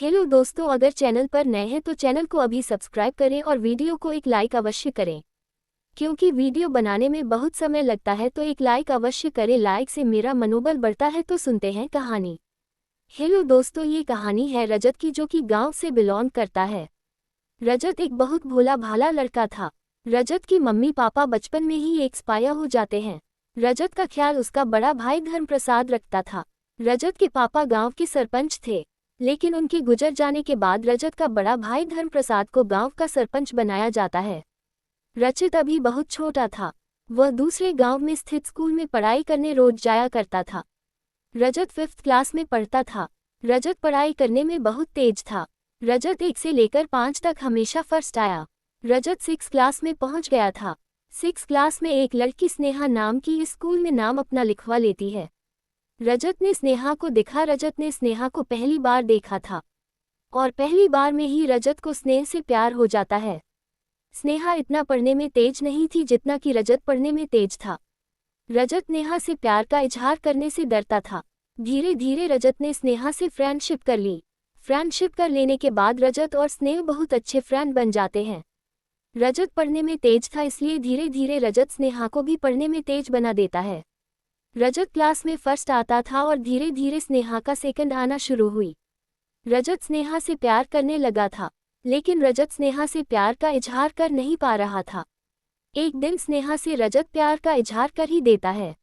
Hello दोस्तों, अगर channel पर नए हैं तो चैनल को अभी सब्सक्राइब करें और वीडियो को एक लाइक अवश्य करें, क्योंकि वीडियो बनाने में बहुत समय लगता है, तो एक लाइक अवश्य करें। लाइक से मेरा मनोबल बढ़ता है। तो सुनते हैं कहानी। हेलो दोस्तों, ये कहानी है रजत की, जो कि गांव से बिलोंग करता है। रजत एक बहुत भोला भाला लड़का था। रजत की मम्मी पापा बचपन में ही एक्सपायर हो जाते हैं। रजत का ख्याल उसका बड़ा भाई धर्मप्रसाद रखता था। रजत के पापा गांव के सरपंच थे, लेकिन उनके गुजर जाने के बाद रजत का बड़ा भाई धर्मप्रसाद को गांव का सरपंच बनाया जाता है। रचित अभी बहुत छोटा था। वह दूसरे गांव में स्थित स्कूल में पढ़ाई करने रोज जाया करता था। रजत 5th क्लास में पढ़ता था। रजत पढ़ाई करने में बहुत तेज था। रजत 1 से लेकर 5 तक हमेशा फर्स्ट आया। रजत 6 क्लास में पहुंच गया था। 6 क्लास में एक लड़की स्नेहा नाम की इस स्कूल में नाम अपना लिखवा लेती है। रजत ने स्नेहा को देखा। रजत ने स्नेहा को पहली बार देखा था और पहली बार में ही रजत को स्नेह से प्यार हो जाता है। स्नेहा इतना पढ़ने में तेज नहीं थी जितना कि रजत पढ़ने में तेज था। रजत स्नेहा से प्यार का इजहार करने से डरता था। धीरे धीरे रजत ने स्नेहा से फ्रेंडशिप कर ली। फ्रेंडशिप कर लेने के बाद रजत और स्नेह बहुत अच्छे फ्रेंड बन जाते हैं। रजत पढ़ने में तेज था, इसलिए धीरे धीरे रजत स्नेहा को भी पढ़ने में तेज बना देता है। रजत क्लास में फर्स्ट आता था और धीरे धीरे स्नेहा का सेकंड आना शुरू हुई। रजत स्नेहा से प्यार करने लगा था, लेकिन रजत स्नेहा से प्यार का इजहार कर नहीं पा रहा था। एक दिन स्नेहा से रजत प्यार का इजहार कर ही देता है।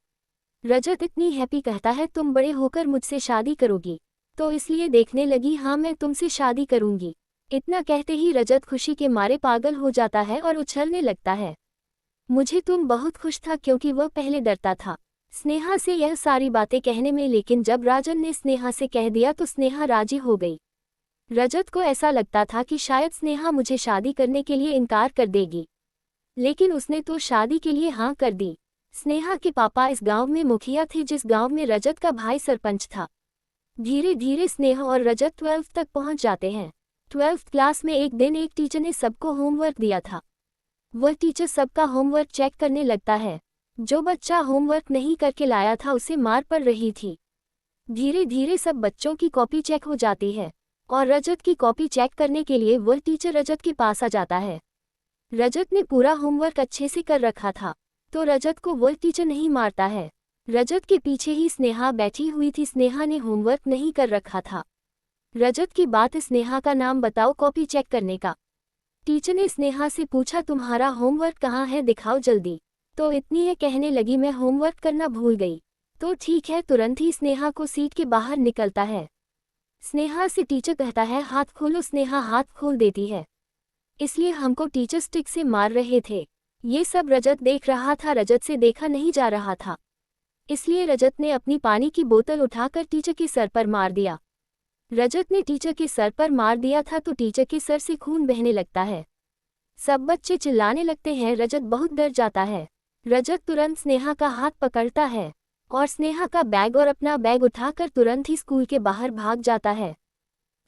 रजत इतनी हैप्पी कहता है, तुम बड़े होकर मुझसे शादी करोगी, तो इसलिए देखने लगी, हाँ मैं तुमसे शादी करूंगी। इतना कहते ही रजत खुशी के मारे पागल हो जाता है और उछलने लगता है। मुझे तुम बहुत खुश था, क्योंकि वह पहले डरता था स्नेहा से यह सारी बातें कहने में, लेकिन जब राजन ने स्नेहा से कह दिया तो स्नेहा राजी हो गई। रजत को ऐसा लगता था कि शायद स्नेहा मुझे शादी करने के लिए इनकार कर देगी, लेकिन उसने तो शादी के लिए हाँ कर दी। स्नेहा के पापा इस गांव में मुखिया थे, जिस गांव में रजत का भाई सरपंच था। धीरे धीरे स्नेहा और रजत 12th तक पहुंच जाते हैं। 12th क्लास में एक दिन एक टीचर ने सबको होमवर्क दिया था। वह टीचर सबका होमवर्क चेक करने लगता है। जो बच्चा होमवर्क नहीं करके लाया था उसे मार पड़ रही थी। धीरे धीरे सब बच्चों की कॉपी चेक हो जाती है और रजत की कॉपी चेक करने के लिए वह टीचर रजत के पास आ जाता है। रजत ने पूरा होमवर्क अच्छे से कर रखा था, तो रजत को वह टीचर नहीं मारता है। रजत के पीछे ही स्नेहा बैठी हुई थी। स्नेहा ने होमवर्क नहीं कर रखा था। रजत की बात, स्नेहा का नाम बताओ कॉपी चेक करने का। टीचर ने स्नेहा से पूछा, तुम्हारा होमवर्क कहाँ है, दिखाओ जल्दी। तो इतनी है कहने लगी, मैं होमवर्क करना भूल गई। तो ठीक है। तुरंत ही स्नेहा को सीट के बाहर निकलता है। स्नेहा से टीचर कहता है, हाथ खोलो। स्नेहा हाथ खोल देती है। इसलिए हमको टीचर स्टिक से मार रहे थे। ये सब रजत देख रहा था। रजत से देखा नहीं जा रहा था, इसलिए रजत ने अपनी पानी की बोतल उठाकर टीचर के सर पर मार दिया। रजत ने टीचर के सर पर मार दिया था, तो टीचर के सर से खून बहने लगता है। सब बच्चे चिल्लाने लगते हैं। रजत बहुत डर जाता है। रजत तुरंत स्नेहा का हाथ पकड़ता है और स्नेहा का बैग और अपना बैग उठाकर तुरंत ही स्कूल के बाहर भाग जाता है।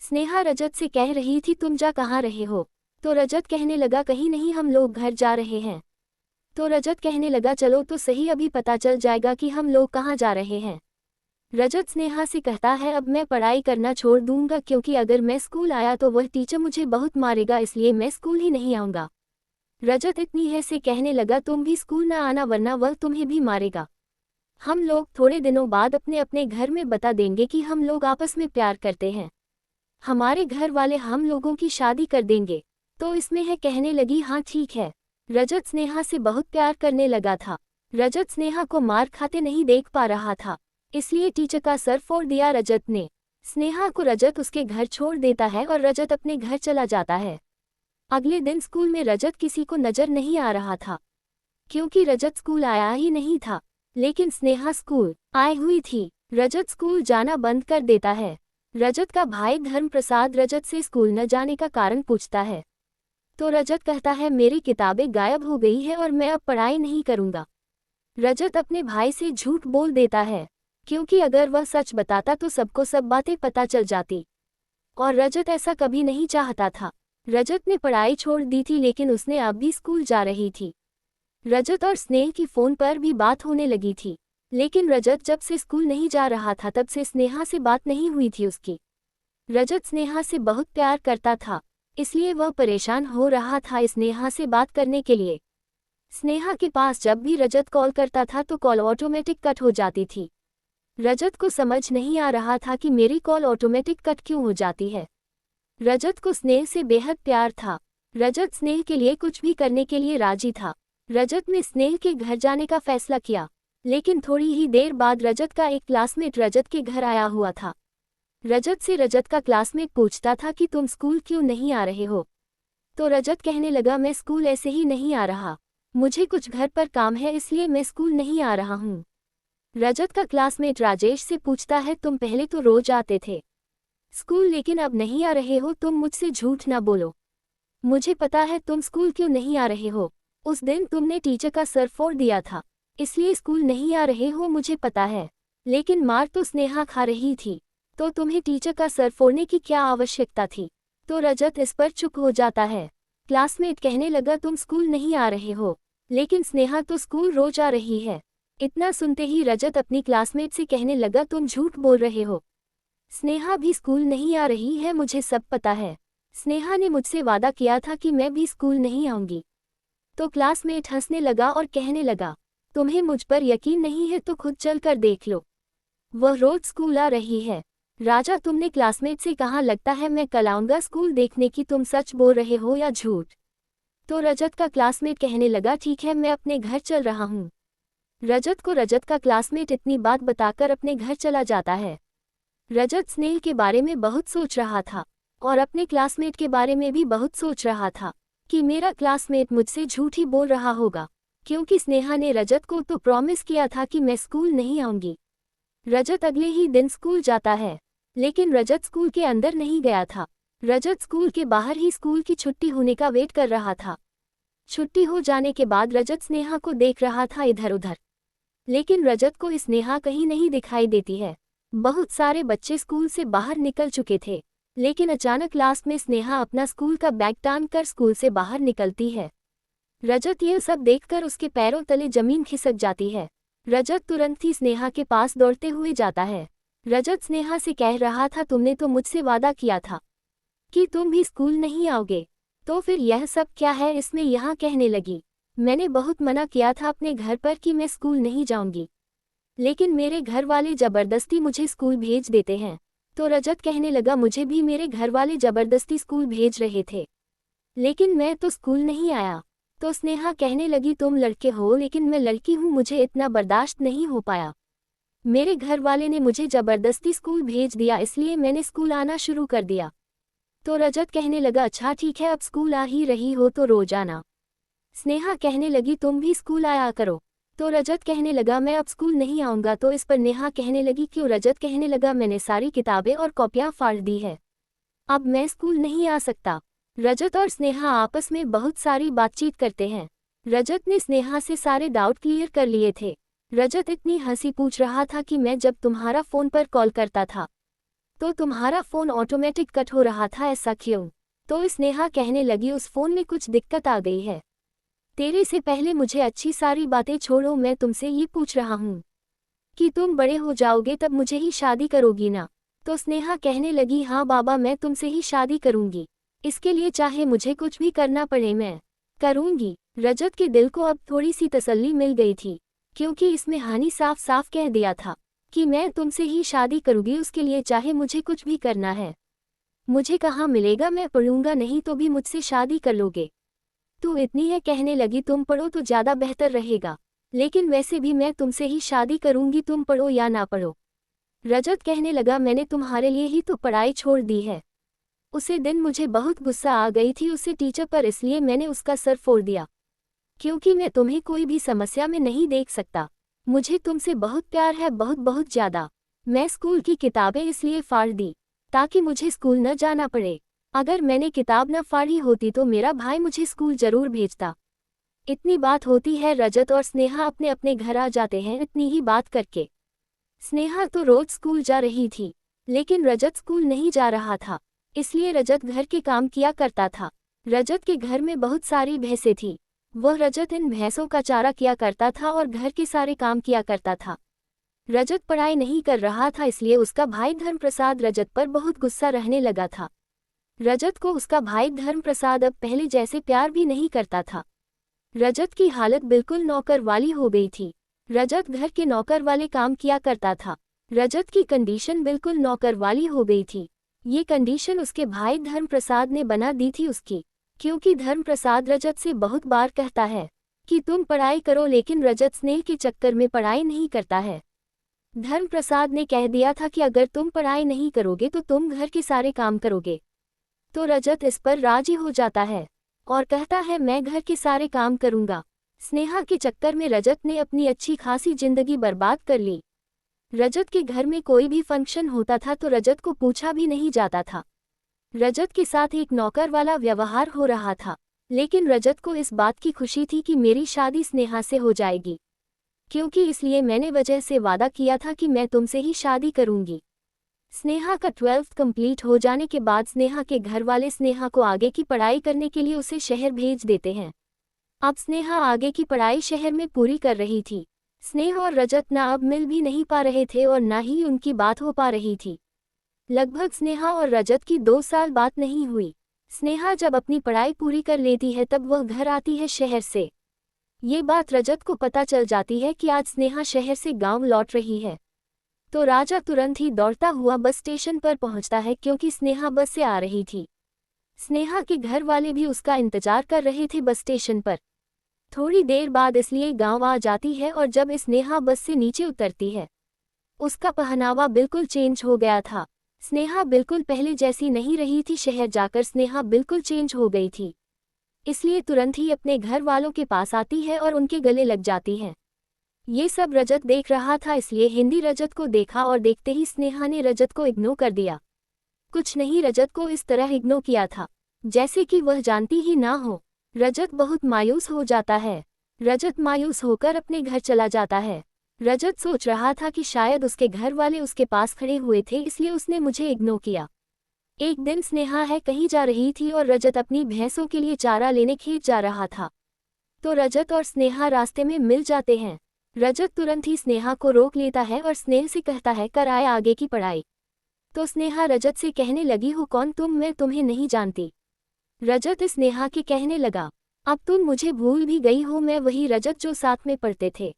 स्नेहा रजत से कह रही थी, तुम जा कहाँ रहे हो? तो रजत कहने लगा, कहीं नहीं, हम लोग घर जा रहे हैं। तो रजत कहने लगा, चलो तो सही, अभी पता चल जाएगा कि हम लोग कहाँ जा रहे हैं। रजत स्नेहा से कहता है, अब मैं पढ़ाई करना छोड़ दूंगा, क्योंकि अगर मैं स्कूल आया तो वह टीचर मुझे बहुत मारेगा, इसलिए मैं स्कूल ही नहीं आऊँगा। रजत इतनी है से कहने लगा, तुम भी स्कूल ना आना, वरना वह तुम्हें भी मारेगा। हम लोग थोड़े दिनों बाद अपने अपने घर में बता देंगे कि हम लोग आपस में प्यार करते हैं। हमारे घर वाले हम लोगों की शादी कर देंगे। तो इसमें है कहने लगी, हाँ ठीक है। रजत स्नेहा से बहुत प्यार करने लगा था। रजत स्नेहा को मार खाते नहीं देख पा रहा था, इसलिए टीचर का सर फोड़ दिया रजत ने। स्नेहा को रजत उसके घर छोड़ देता है और रजत अपने घर चला जाता है। अगले दिन स्कूल में रजत किसी को नजर नहीं आ रहा था, क्योंकि रजत स्कूल आया ही नहीं था, लेकिन स्नेहा स्कूल आई हुई थी। रजत स्कूल जाना बंद कर देता है। रजत का भाई धर्मप्रसाद रजत से स्कूल न जाने का कारण पूछता है, तो रजत कहता है, मेरी किताबें गायब हो गई है और मैं अब पढ़ाई नहीं करूंगा। रजत अपने भाई से झूठ बोल देता है, क्योंकि अगर वह सच बताता तो सबको सब बातें पता चल जाती, और रजत ऐसा कभी नहीं चाहता था। रजत ने पढ़ाई छोड़ दी थी, लेकिन उसने अब भी स्कूल जा रही थी। रजत और स्नेह की फ़ोन पर भी बात होने लगी थी, लेकिन रजत जब से स्कूल नहीं जा रहा था तब से स्नेहा से बात नहीं हुई थी उसकी। रजत स्नेहा से बहुत प्यार करता था, इसलिए वह परेशान हो रहा था स्नेहा से बात करने के लिए। स्नेहा के पास जब भी रजत कॉल करता था तो कॉल ऑटोमेटिक कट हो जाती थी। रजत को समझ नहीं आ रहा था कि मेरी कॉल ऑटोमेटिक कट क्यों हो जाती है। रजत को स्नेह से बेहद प्यार था। रजत स्नेह के लिए कुछ भी करने के लिए राजी था। रजत ने स्नेह के घर जाने का फैसला किया, लेकिन थोड़ी ही देर बाद रजत का एक क्लासमेट रजत के घर आया हुआ था। रजत से रजत का क्लासमेट पूछता था कि तुम स्कूल क्यों नहीं आ रहे हो। तो रजत कहने लगा मैं स्कूल ऐसे ही नहीं आ रहा, मुझे कुछ घर पर काम है इसलिए मैं स्कूल नहीं आ रहा हूँ। रजत का क्लासमेट राजेश से पूछता है तुम पहले तो रोज आते थे स्कूल लेकिन अब नहीं आ रहे हो, तुम मुझसे झूठ ना बोलो, मुझे पता है तुम स्कूल क्यों नहीं आ रहे हो। उस दिन तुमने टीचर का सर फोड़ दिया था, इसलिए स्कूल नहीं आ रहे हो मुझे पता है, लेकिन मार तो स्नेहा खा रही थी, तो तुम्हें टीचर का सर फोड़ने की क्या आवश्यकता थी। तो रजत इस पर चुप हो जाता है। क्लासमेट कहने लगा तुम स्कूल नहीं आ रहे हो, लेकिन स्नेहा तो स्कूल रोज आ रही है। इतना सुनते ही रजत अपनी क्लासमेट से कहने लगा तुम झूठ बोल रहे हो, स्नेहा भी स्कूल नहीं आ रही है, मुझे सब पता है, स्नेहा ने मुझसे वादा किया था कि मैं भी स्कूल नहीं आऊंगी। तो क्लासमेट हंसने लगा और कहने लगा तुम्हें मुझ पर यकीन नहीं है तो खुद चल कर देख लो, वह रोज स्कूल आ रही है। राजा तुमने क्लासमेट से कहा लगता है मैं कल आऊंगा स्कूल देखने की, तुम सच बोल रहे हो या झूठ। तो रजत का क्लासमेट कहने लगा ठीक है मैं अपने घर चल रहा हूँ। रजत को रजत का क्लासमेट इतनी बात बताकर अपने घर चला जाता है। रजत स्नेह के बारे में बहुत सोच रहा था और अपने क्लासमेट के बारे में भी बहुत सोच रहा था कि मेरा क्लासमेट मुझसे झूठ ही बोल रहा होगा, क्योंकि स्नेहा ने रजत को तो प्रॉमिस किया था कि मैं स्कूल नहीं आऊंगी। रजत अगले ही दिन स्कूल जाता है, लेकिन रजत स्कूल के अंदर नहीं गया था। रजत स्कूल के बाहर ही स्कूल की छुट्टी होने का वेट कर रहा था। छुट्टी हो जाने के बाद रजत स्नेहा को देख रहा था इधर उधर, लेकिन रजत को स्नेहा कहीं नहीं दिखाई देती है। बहुत सारे बच्चे स्कूल से बाहर निकल चुके थे, लेकिन अचानक लास्ट में स्नेहा अपना स्कूल का बैग टांग कर स्कूल से बाहर निकलती है। रजत ये सब देखकर उसके पैरों तले जमीन खिसक जाती है। रजत तुरंत ही स्नेहा के पास दौड़ते हुए जाता है। रजत स्नेहा से कह रहा था तुमने तो मुझसे वादा किया था कि तुम भी स्कूल नहीं आओगे, तो फिर यह सब क्या है। इसमें यहाँ कहने लगी मैंने बहुत मना किया था अपने घर पर कि मैं स्कूल नहीं जाऊंगी, लेकिन मेरे घर वाले जबरदस्ती मुझे स्कूल भेज देते हैं। तो रजत कहने लगा मुझे भी मेरे घर वाले जबरदस्ती स्कूल भेज रहे थे, लेकिन मैं तो स्कूल नहीं आया। तो स्नेहा कहने लगी तुम लड़के हो लेकिन मैं लड़की हूँ, मुझे इतना बर्दाश्त नहीं हो पाया, मेरे घर वाले ने मुझे जबरदस्ती स्कूल भेज दिया इसलिए मैंने स्कूल आना शुरू कर दिया। तो रजत कहने लगा अच्छा ठीक है अब स्कूल आ ही रही हो तो रोज आना। स्नेहा कहने लगी तुम भी स्कूल आया करो। तो रजत कहने लगा मैं अब स्कूल नहीं आऊंगा। तो इस पर नेहा कहने लगी क्यों। रजत कहने लगा मैंने सारी किताबें और कॉपियां फाड़ दी है, अब मैं स्कूल नहीं आ सकता। रजत और स्नेहा आपस में बहुत सारी बातचीत करते हैं। रजत ने स्नेहा से सारे डाउट क्लियर कर लिए थे। रजत इतनी हंसी पूछ रहा था कि मैं जब तुम्हारा फ़ोन पर कॉल करता था तो तुम्हारा फ़ोन ऑटोमेटिक कट हो रहा था, ऐसा क्यों। तो स्नेहा कहने लगी उस फ़ोन में कुछ दिक्कत आ गई है। तेरे से पहले मुझे अच्छी सारी बातें छोड़ो, मैं तुमसे ये पूछ रहा हूँ कि तुम बड़े हो जाओगे तब मुझे ही शादी करोगी ना। तो स्नेहा कहने लगी हाँ बाबा मैं तुमसे ही शादी करूँगी, इसके लिए चाहे मुझे कुछ भी करना पड़े मैं करूँगी। रजत के दिल को अब थोड़ी सी तसल्ली मिल गई थी, क्योंकि इसमें हानि साफ साफ कह दिया था कि मैं तुमसे ही शादी करूँगी, उसके लिए चाहे मुझे कुछ भी करना है। मुझे कहाँ मिलेगा, मैं पढ़ूंगा नहीं तो भी मुझसे शादी कर लोगे। तू इतनी है कहने लगी तुम पढ़ो तो ज़्यादा बेहतर रहेगा, लेकिन वैसे भी मैं तुमसे ही शादी करूँगी, तुम पढ़ो या ना पढ़ो। रजत कहने लगा मैंने तुम्हारे लिए ही तो पढ़ाई छोड़ दी है। उसे दिन मुझे बहुत गुस्सा आ गई थी उससे टीचर पर, इसलिए मैंने उसका सर फोड़ दिया, क्योंकि मैं तुम्हें कोई भी समस्या में नहीं देख सकता। मुझे तुमसे बहुत प्यार है, बहुत बहुत ज़्यादा। मैं स्कूल की किताबें इसलिए फाड़ दी ताकि मुझे स्कूल न जाना पड़े। अगर मैंने किताब न फाड़ी होती तो मेरा भाई मुझे स्कूल जरूर भेजता। इतनी बात होती है रजत और स्नेहा अपने अपने घर आ जाते हैं इतनी ही बात करके। स्नेहा तो रोज स्कूल जा रही थी, लेकिन रजत स्कूल नहीं जा रहा था, इसलिए रजत घर के काम किया करता था। रजत के घर में बहुत सारी भैंसें थी, वह रजत इन भैंसों का चारा किया करता था और घर के सारे काम किया करता था। रजत पढ़ाई नहीं कर रहा था, इसलिए उसका भाई धर्मप्रसाद रजत पर बहुत गुस्सा रहने लगा था। रजत को उसका भाई धर्मप्रसाद अब पहले जैसे प्यार भी नहीं करता था। रजत की हालत बिल्कुल नौकर वाली हो गई थी। रजत घर के नौकर वाले काम किया करता था। रजत की कंडीशन बिल्कुल नौकर वाली हो गई थी। ये कंडीशन उसके भाई धर्मप्रसाद ने बना दी थी उसकी, क्योंकि धर्मप्रसाद रजत से बहुत बार कहता है कि तुम पढ़ाई करो, लेकिन रजत स्नेह के चक्कर में पढ़ाई नहीं करता है। धर्मप्रसाद ने कह दिया था कि अगर तुम पढ़ाई नहीं करोगे तो तुम घर के सारे काम करोगे। तो रजत इस पर राजी हो जाता है और कहता है मैं घर के सारे काम करूंगा। स्नेहा के चक्कर में रजत ने अपनी अच्छी खासी जिंदगी बर्बाद कर ली। रजत के घर में कोई भी फंक्शन होता था तो रजत को पूछा भी नहीं जाता था। रजत के साथ एक नौकर वाला व्यवहार हो रहा था, लेकिन रजत को इस बात की खुशी थी कि मेरी शादी स्नेहा से हो जाएगी, क्योंकि इसलिए मैंने वजह से वादा किया था कि मैं तुमसे ही शादी करूंगी। स्नेहा का 12th कंप्लीट हो जाने के बाद स्नेहा के घर वाले स्नेहा को आगे की पढ़ाई करने के लिए उसे शहर भेज देते हैं। अब स्नेहा आगे की पढ़ाई शहर में पूरी कर रही थी। स्नेह और रजत ना अब मिल भी नहीं पा रहे थे और ना ही उनकी बात हो पा रही थी। लगभग स्नेहा और रजत की 2 साल बात नहीं हुई। स्नेहा जब अपनी पढ़ाई पूरी कर लेती है तब वह घर आती है शहर से। ये बात रजत को पता चल जाती है कि आज स्नेहा शहर से गांव लौट रही है। तो राजा तुरंत ही दौड़ता हुआ बस स्टेशन पर पहुंचता है, क्योंकि स्नेहा बस से आ रही थी। स्नेहा के घर वाले भी उसका इंतजार कर रहे थे बस स्टेशन पर। थोड़ी देर बाद इसलिए गांव आ जाती है और जब स्नेहा बस से नीचे उतरती है, उसका पहनावा बिल्कुल चेंज हो गया था। स्नेहा बिल्कुल पहले जैसी नहीं रही थी। शहर जाकर स्नेहा बिल्कुल चेंज हो गई थी, इसलिए तुरंत ही अपने घर वालों के पास आती है और उनके गले लग जाती है। ये सब रजत देख रहा था, इसलिए हिंदी रजत को देखा और देखते ही स्नेहा ने रजत को इग्नोर कर दिया। कुछ नहीं, रजत को इस तरह इग्नोर किया था जैसे कि वह जानती ही ना हो। रजत बहुत मायूस हो जाता है। रजत मायूस होकर अपने घर चला जाता है। रजत सोच रहा था कि शायद उसके घर वाले उसके पास खड़े हुए थे, इसलिए उसने मुझे इग्नोर किया। एक दिन स्नेहा है कहीं जा रही थी और रजत अपनी भैंसों के लिए चारा लेने खेत जा रहा था। तो रजत और स्नेहा रास्ते में मिल जाते हैं। रजत तुरंत ही स्नेहा को रोक लेता है और स्नेह से कहता है कर आए आगे की पढ़ाई। तो स्नेहा रजत से कहने लगी हो कौन तुम, मैं तुम्हें नहीं जानती। रजत स्नेहा के कहने लगा अब तुम मुझे भूल भी गई हो, मैं वही रजत जो साथ में पढ़ते थे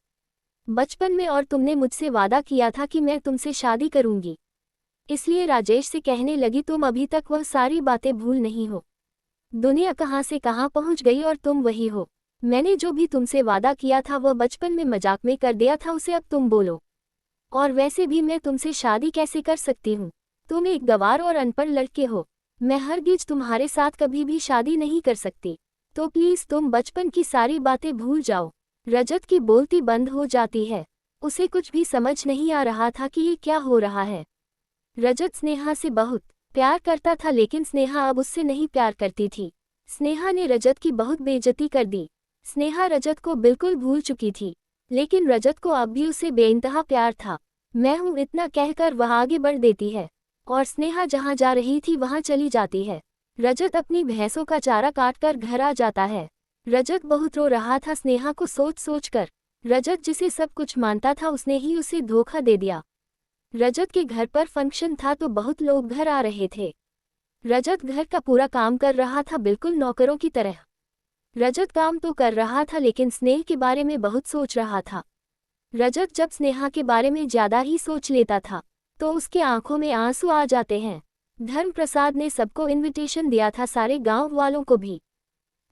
बचपन में, और तुमने मुझसे वादा किया था कि मैं तुमसे शादी करूंगी। इसलिए राजेश से कहने लगी तुम अभी तक वह सारी बातें भूल नहीं हो। दुनिया कहाँ से कहाँ पहुँच गई और तुम वही हो। मैंने जो भी तुमसे वादा किया था वह बचपन में मजाक में कर दिया था, उसे अब तुम बोलो। और वैसे भी मैं तुमसे शादी कैसे कर सकती हूँ, तुम एक गंवार और अनपढ़ लड़के हो। मैं हरगिज तुम्हारे साथ कभी भी शादी नहीं कर सकती, तो प्लीज तुम बचपन की सारी बातें भूल जाओ। रजत की बोलती बंद हो जाती है। उसे कुछ भी समझ नहीं आ रहा था कि ये क्या हो रहा है। रजत स्नेहा से बहुत प्यार करता था, लेकिन स्नेहा अब उससे नहीं प्यार करती थी। स्नेहा ने रजत की बहुत बेइज्जती कर दी। स्नेहा रजत को बिल्कुल भूल चुकी थी, लेकिन रजत को अब भी उससे बेइंतहा प्यार था। मैं हूँ इतना कहकर वह आगे बढ़ देती है और स्नेहा जहाँ जा रही थी वहाँ चली जाती है। रजत अपनी भैंसों का चारा काटकर घर आ जाता है। रजत बहुत रो रहा था स्नेहा को सोच सोच कर। रजत जिसे सब कुछ मानता था उसने ही उसे धोखा दे दिया। रजत के घर पर फंक्शन था तो बहुत लोग घर आ रहे थे। रजत घर का पूरा काम कर रहा था बिल्कुल नौकरों की तरह। रजत काम तो कर रहा था लेकिन स्नेह के बारे में बहुत सोच रहा था। रजत जब स्नेहा के बारे में ज्यादा ही सोच लेता था तो उसके आंखों में आंसू आ जाते हैं। धर्मप्रसाद ने सबको इनविटेशन दिया था, सारे गांव वालों को भी।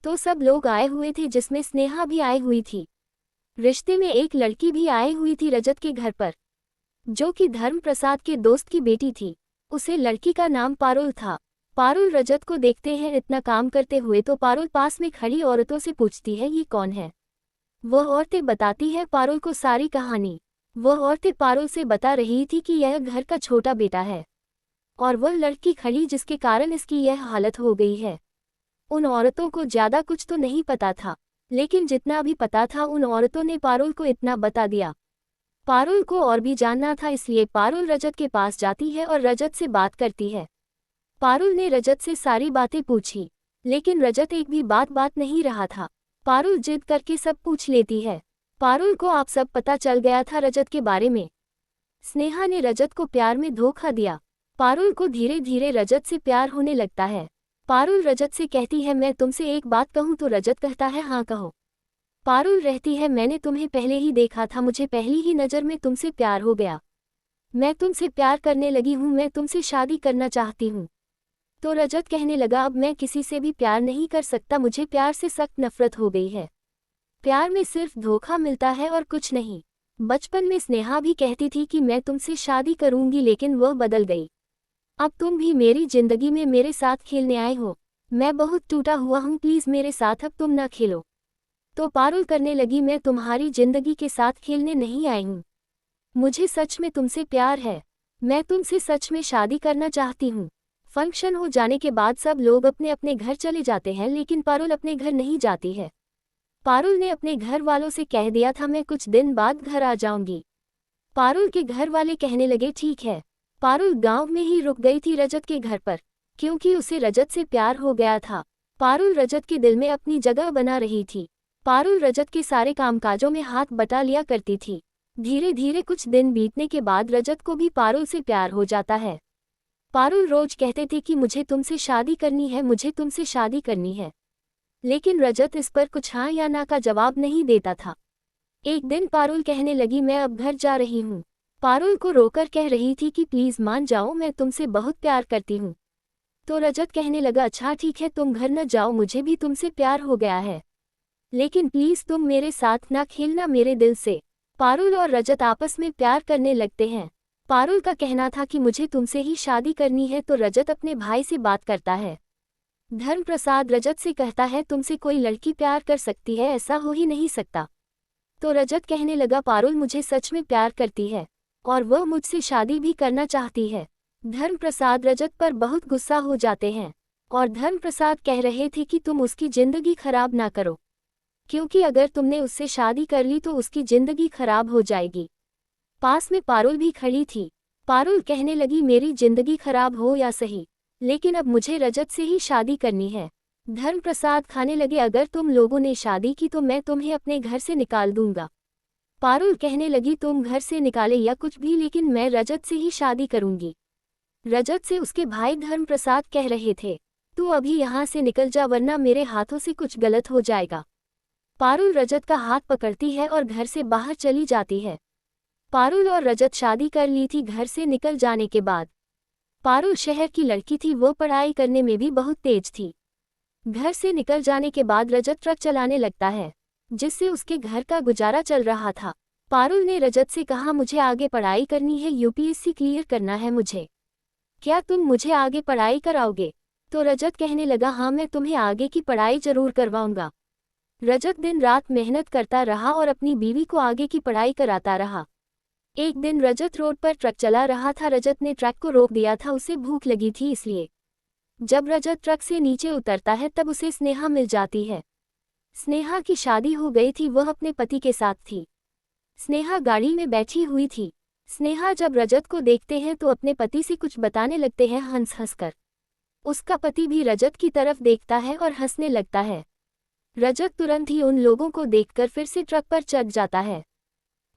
तो सब लोग आए हुए थे, जिसमें स्नेहा भी आई हुई थी। रिश्ते में एक लड़की भी आई हुई थी रजत के घर पर, जो कि धर्मप्रसाद के दोस्त की बेटी थी। उसे लड़की का नाम पारुल था। पारुल रजत को देखते हैं इतना काम करते हुए तो पारुल पास में खड़ी औरतों से पूछती है ये कौन है। वह औरतें बताती है पारुल को सारी कहानी। वह औरतें पारुल से बता रही थी कि यह घर का छोटा बेटा है और वह लड़की खड़ी जिसके कारण इसकी यह हालत हो गई है। उन औरतों को ज्यादा कुछ तो नहीं पता था, लेकिन जितना भी पता था उन औरतों ने पारुल को इतना बता दिया। पारुल को और भी जानना था, इसलिए पारुल रजत के पास जाती है और रजत से बात करती है। पारुल ने रजत से सारी बातें पूछी, लेकिन रजत एक भी बात नहीं रहा था। पारुल जिद करके सब पूछ लेती है। पारुल को आप सब पता चल गया था रजत के बारे में। स्नेहा ने रजत को प्यार में धोखा दिया। पारुल को धीरे धीरे रजत से प्यार होने लगता है। पारुल रजत से कहती है मैं तुमसे एक बात कहूँ, तो रजत कहता है हाँ कहो। पारुल रहती है मैंने तुम्हें पहले ही देखा था, मुझे पहली ही नज़र में तुमसे प्यार हो गया। मैं तुमसे प्यार करने लगी हूँ, मैं तुमसे शादी करना चाहती हूँ। तो रजत कहने लगा अब मैं किसी से भी प्यार नहीं कर सकता, मुझे प्यार से सख्त नफरत हो गई है। प्यार में सिर्फ धोखा मिलता है और कुछ नहीं। बचपन में स्नेहा भी कहती थी कि मैं तुमसे शादी करूंगी, लेकिन वह बदल गई। अब तुम भी मेरी जिंदगी में मेरे साथ खेलने आए हो। मैं बहुत टूटा हुआ हूँ, प्लीज मेरे साथ अब तुम ना खेलो। तो पारुल करने लगी मैं तुम्हारी जिंदगी के साथ खेलने नहीं आई हूँ। मुझे सच में तुमसे प्यार है। मैं तुमसे सच में शादी करना चाहती हूँ। फंक्शन हो जाने के बाद सब लोग अपने अपने घर चले जाते हैं, लेकिन पारुल अपने घर नहीं जाती है। पारुल ने अपने घर वालों से कह दिया था मैं कुछ दिन बाद घर आ जाऊंगी। पारुल के घर वाले कहने लगे ठीक है। पारुल गांव में ही रुक गई थी रजत के घर पर, क्योंकि उसे रजत से प्यार हो गया था। पारुल रजत के दिल में अपनी जगह बना रही थी। पारुल रजत के सारे कामकाजों में हाथ बटा लिया करती थी। धीरे धीरे कुछ दिन बीतने के बाद रजत को भी पारुल से प्यार हो जाता है। पारुल रोज कहते थे कि मुझे तुमसे शादी करनी है, मुझे तुमसे शादी करनी है, लेकिन रजत इस पर कुछ हाँ या ना का जवाब नहीं देता था। एक दिन पारुल कहने लगी मैं अब घर जा रही हूँ। पारुल को रोकर कह रही थी कि प्लीज मान जाओ, मैं तुमसे बहुत प्यार करती हूँ। तो रजत कहने लगा अच्छा ठीक है, तुम घर न जाओ, मुझे भी तुमसे प्यार हो गया है, लेकिन प्लीज तुम मेरे साथ ना खेलना मेरे दिल से। पारुल और रजत आपस में प्यार करने लगते हैं। पारुल का कहना था कि मुझे तुमसे ही शादी करनी है, तो रजत अपने भाई से बात करता है। धर्म प्रसाद रजत से कहता है तुमसे कोई लड़की प्यार कर सकती है, ऐसा हो ही नहीं सकता। तो रजत कहने लगा पारुल मुझे सच में प्यार करती है और वह मुझसे शादी भी करना चाहती है। धर्म प्रसाद रजत पर बहुत गुस्सा हो जाते हैं और धर्म प्रसाद कह रहे थे कि तुम उसकी जिंदगी खराब ना करो, क्योंकि अगर तुमने उससे शादी कर ली तो उसकी जिंदगी खराब हो जाएगी। पास में पारुल भी खड़ी थी। पारुल कहने लगी मेरी जिंदगी खराब हो या सही, लेकिन अब मुझे रजत से ही शादी करनी है। धर्म प्रसाद खाने लगे अगर तुम लोगों ने शादी की तो मैं तुम्हें अपने घर से निकाल दूंगा। पारुल कहने लगी तुम घर से निकाले या कुछ भी, लेकिन मैं रजत से ही शादी करूंगी। रजत से उसके भाई धर्म प्रसाद कह रहे थे तू अभी यहाँ से निकल जा, वरना मेरे हाथों से कुछ गलत हो जाएगा। पारुल रजत का हाथ पकड़ती है और घर से बाहर चली जाती है। पारुल और रजत शादी कर ली थी। घर से निकल जाने के बाद पारुल शहर की लड़की थी, वो पढ़ाई करने में भी बहुत तेज थी। घर से निकल जाने के बाद रजत ट्रक चलाने लगता है, जिससे उसके घर का गुजारा चल रहा था। पारुल ने रजत से कहा मुझे आगे पढ़ाई करनी है, यूपीएससी क्लियर करना है मुझे, क्या तुम मुझे आगे पढ़ाई कराओगे? तो रजत कहने लगा हाँ मैं तुम्हें आगे की पढ़ाई जरूर करवाऊंगा। रजत दिन रात मेहनत करता रहा और अपनी बीवी को आगे की पढ़ाई कराता रहा। एक दिन रजत रोड पर ट्रक चला रहा था। रजत ने ट्रक को रोक दिया था, उसे भूख लगी थी इसलिए। जब रजत ट्रक से नीचे उतरता है तब उसे स्नेहा मिल जाती है। स्नेहा की शादी हो गई थी, वह अपने पति के साथ थी। स्नेहा गाड़ी में बैठी हुई थी। स्नेहा जब रजत को देखते हैं तो अपने पति से कुछ बताने लगते हैं हंस हंस कर। उसका पति भी रजत की तरफ देखता है और हंसने लगता है। रजत तुरंत ही उन लोगों को देखकर फिर से ट्रक पर चढ़ जाता है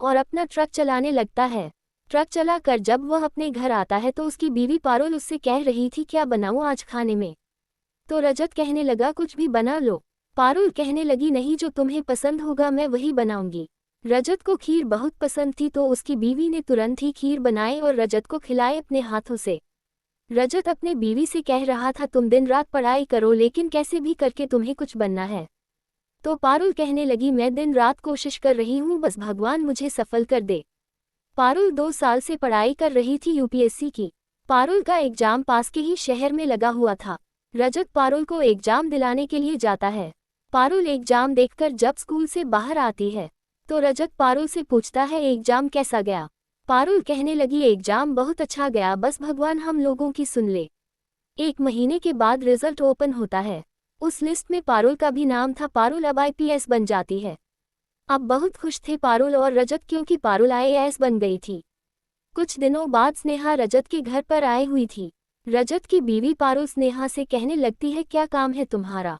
और अपना ट्रक चलाने लगता है। ट्रक चला कर जब वह अपने घर आता है तो उसकी बीवी पारुल उससे कह रही थी क्या बनाऊं आज खाने में? तो रजत कहने लगा कुछ भी बना लो। पारुल कहने लगी नहीं, जो तुम्हें पसंद होगा मैं वही बनाऊंगी। रजत को खीर बहुत पसंद थी तो उसकी बीवी ने तुरंत ही खीर बनाई और रजत को खिलाए अपने हाथों से। रजत अपने बीवी से कह रहा था तुम दिन रात पढ़ाई करो, लेकिन कैसे भी करके तुम्हें कुछ बनना है। तो पारुल कहने लगी मैं दिन रात कोशिश कर रही हूँ, बस भगवान मुझे सफल कर दे। पारुल 2 साल से पढ़ाई कर रही थी यूपीएससी की। पारुल का एग्जाम पास के ही शहर में लगा हुआ था। रजत पारुल को एग्जाम दिलाने के लिए जाता है। पारुल एग्जाम देखकर जब स्कूल से बाहर आती है तो रजत पारुल से पूछता है एग्जाम कैसा गया? पारुल कहने लगी एग्जाम बहुत अच्छा गया, बस भगवान हम लोगों की सुन ले। 1 महीने के बाद रिजल्ट ओपन होता है। उस लिस्ट में पारुल का भी नाम था। पारुल अब आईपीएस बन जाती है। अब बहुत खुश थे पारुल और रजत, क्योंकि पारुल आईएएस बन गई थी। कुछ दिनों बाद स्नेहा रजत के घर पर आई हुई थी। रजत की बीवी पारुल स्नेहा से कहने लगती है क्या काम है तुम्हारा?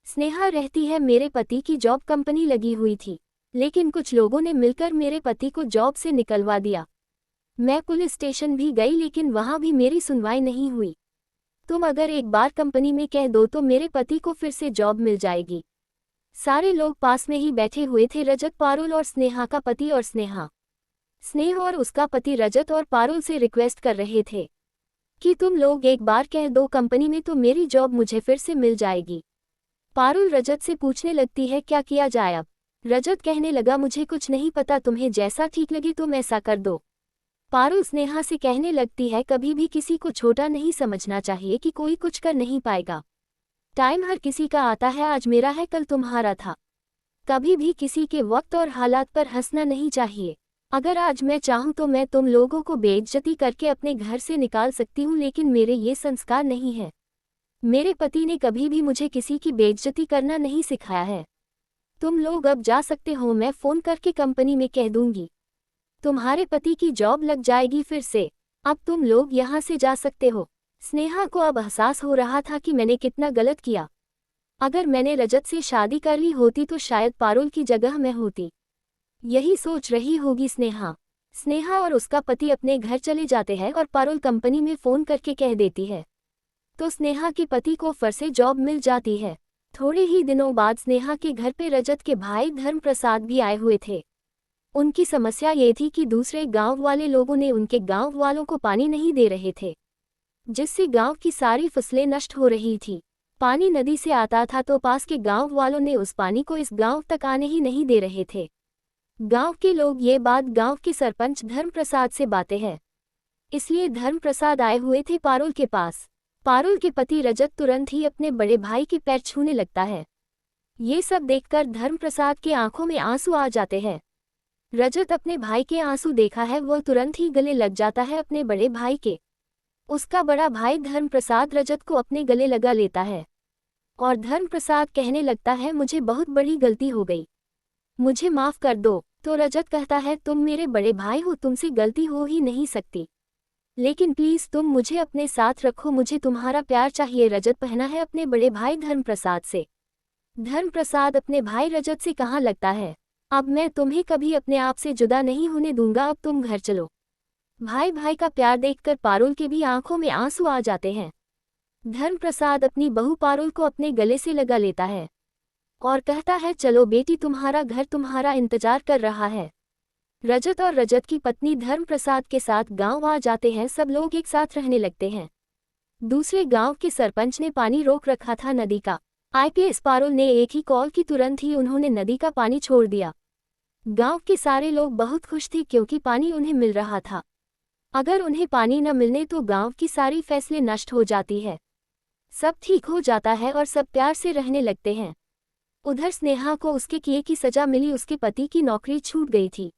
स्नेहा रहती है मेरे पति की जॉब कंपनी लगी हुई थी, लेकिन कुछ लोगों ने मिलकर मेरे पति को जॉब से निकलवा दिया। मैं पुलिस स्टेशन भी गई लेकिन वहां भी मेरी सुनवाई नहीं हुई। तुम अगर एक बार कंपनी में कह दो तो मेरे पति को फिर से जॉब मिल जाएगी। सारे लोग पास में ही बैठे हुए थे, रजत, पारुल और स्नेहा का पति और स्नेहा। स्नेह और उसका पति रजत और पारुल से रिक्वेस्ट कर रहे थे कि तुम लोग एक बार कह दो कंपनी में तो मेरी जॉब मुझे फिर से मिल जाएगी। पारुल रजत से पूछने लगती है क्या किया जाए अब। रजत कहने लगा मुझे कुछ नहीं पता, तुम्हें जैसा ठीक लगे तुम ऐसा कर दो। पारुल स्नेहा से कहने लगती है कभी भी किसी को छोटा नहीं समझना चाहिए कि कोई कुछ कर नहीं पाएगा। टाइम हर किसी का आता है, आज मेरा है कल तुम्हारा था। कभी भी किसी के वक्त और हालात पर हंसना नहीं चाहिए। अगर आज मैं चाहूँ तो मैं तुम लोगों को बेइज्जती करके अपने घर से निकाल सकती हूँ, लेकिन मेरे ये संस्कार नहीं है। मेरे पति ने कभी भी मुझे किसी की बेइज्जती करना नहीं सिखाया है। तुम लोग अब जा सकते हो, मैं फ़ोन करके कंपनी में कह दूंगी तुम्हारे पति की जॉब लग जाएगी फिर से। अब तुम लोग यहाँ से जा सकते हो। स्नेहा को अब एहसास हो रहा था कि मैंने कितना गलत किया। अगर मैंने रजत से शादी कर ली होती तो शायद पारुल की जगह मैं होती। यही सोच रही होगी स्नेहा। स्नेहा और उसका पति अपने घर चले जाते हैं और पारुल कंपनी में फ़ोन करके कह देती है तो स्नेहा के पति को फिर से जॉब मिल जाती है। थोड़े ही दिनों बाद स्नेहा के घर पे रजत के भाई धर्म प्रसाद भी आए हुए थे। उनकी समस्या ये थी कि दूसरे गांव वाले लोगों ने उनके गांव वालों को पानी नहीं दे रहे थे, जिससे गांव की सारी फसलें नष्ट हो रही थी। पानी नदी से आता था तो पास के गांव वालों ने उस पानी को इस गांव तक आने ही नहीं दे रहे थे। गांव के लोग ये बात गांव के सरपंच धर्म प्रसाद से बातें हैं, इसलिए धर्म प्रसाद आए हुए थे पारुल के पास। पारुल के पति रजत तुरंत ही अपने बड़े भाई के पैर छूने लगता है। ये सब देखकर धर्म प्रसाद के आंखों में आंसू आ जाते हैं। रजत अपने भाई के आंसू देखा है, वो तुरंत ही गले लग जाता है अपने बड़े भाई के। उसका बड़ा भाई धर्म प्रसाद रजत को अपने गले लगा लेता है और धर्म प्रसाद कहने लगता है मुझे बहुत बड़ी गलती हो गई, मुझे माफ़ कर दो। तो रजत कहता है तुम मेरे बड़े भाई हो, तुमसे गलती हो ही नहीं सकती, लेकिन प्लीज़ तुम मुझे अपने साथ रखो, मुझे तुम्हारा प्यार चाहिए। रजत पहना है अपने बड़े भाई धर्म प्रसाद से। धर्म प्रसाद अपने भाई रजत से कहाँ लगता है अब मैं तुम्हें कभी अपने आप से जुदा नहीं होने दूंगा, अब तुम घर चलो। भाई भाई का प्यार देखकर पारुल के भी आंखों में आंसू आ जाते हैं। धर्म प्रसाद अपनी बहू पारुल को अपने गले से लगा लेता है और कहता है चलो बेटी, तुम्हारा घर तुम्हारा इंतजार कर रहा है। रजत और रजत की पत्नी धर्म प्रसाद के साथ गांव आ जाते हैं, सब लोग एक साथ रहने लगते हैं। दूसरे गांव के सरपंच ने पानी रोक रखा था नदी का। आईपीएस पारुल ने एक ही कॉल की, तुरंत ही उन्होंने नदी का पानी छोड़ दिया। गांव के सारे लोग बहुत खुश थे क्योंकि पानी उन्हें मिल रहा था। अगर उन्हें पानी न मिलने तो गांव की सारी फसलें नष्ट हो जाती है। सब ठीक हो जाता है और सब प्यार से रहने लगते हैं। उधर स्नेहा को उसके किए की सजा मिली, उसके पति की नौकरी छूट गई थी,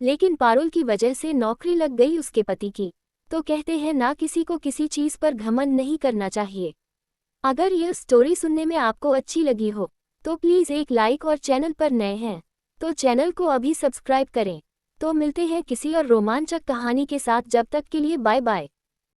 लेकिन पारुल की वजह से नौकरी लग गई उसके पति की। तो कहते हैं ना, किसी को किसी चीज़ पर घमंड नहीं करना चाहिए। अगर यह स्टोरी सुनने में आपको अच्छी लगी हो तो प्लीज़ एक लाइक, और चैनल पर नए हैं तो चैनल को अभी सब्सक्राइब करें। तो मिलते हैं किसी और रोमांचक कहानी के साथ, जब तक के लिए बाय बाय।